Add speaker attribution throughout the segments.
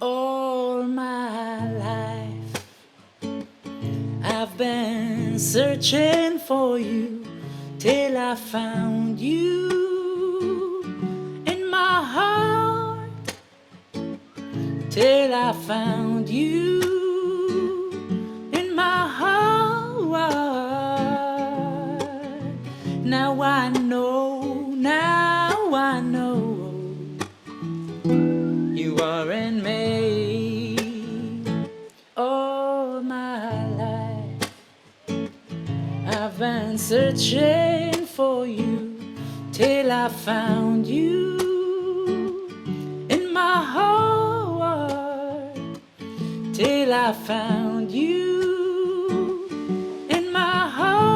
Speaker 1: All my life I've been searching for you till I found you in my heart, till I found you in my heart. Now I know you are in me. All my life I've been searching for you till I found you in my heart, till I found you in my heart.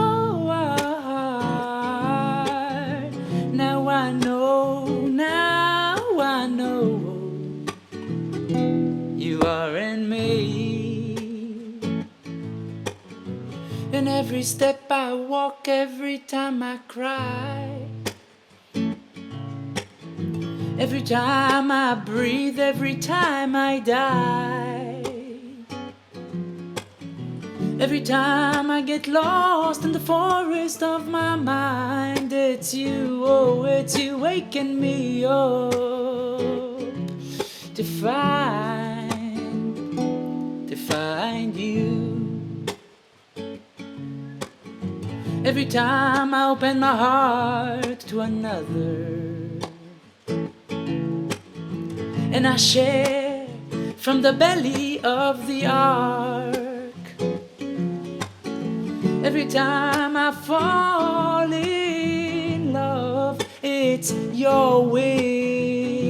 Speaker 1: Now I know you are in me. And every step I walk, every time I cry, every time I breathe, every time I die, every time I get lost in the forest of my mind, it's you, oh, it's you waking me up to find you. Every time I open my heart to another, and I share from the belly of the ark, every time I fall in love, it's your wings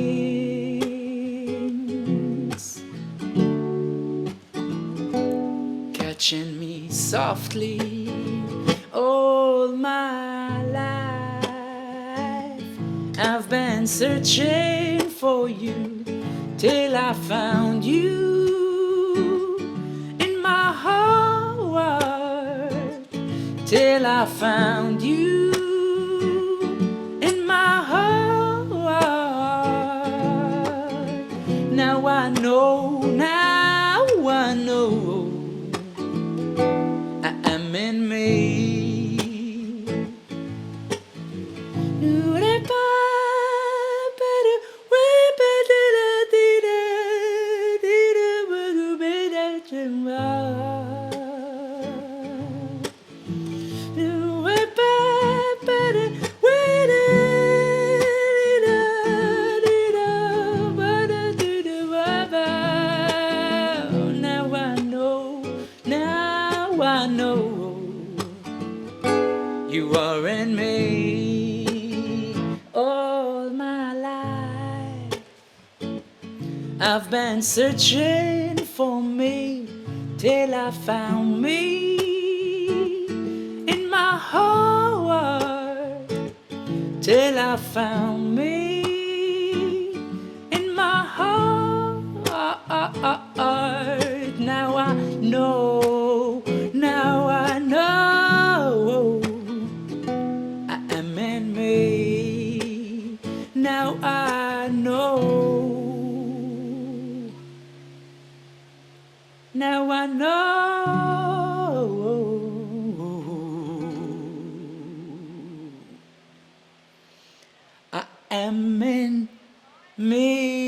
Speaker 1: catching me softly. All my life I've been searching for you till I found you in my heart, till I found you in my heart. Now I know I am in me. Now I know you are in me. All my life I've been searching for me till I found me in my heart, till I found me in my heart. Now I know I am in me. Now I know I am in me.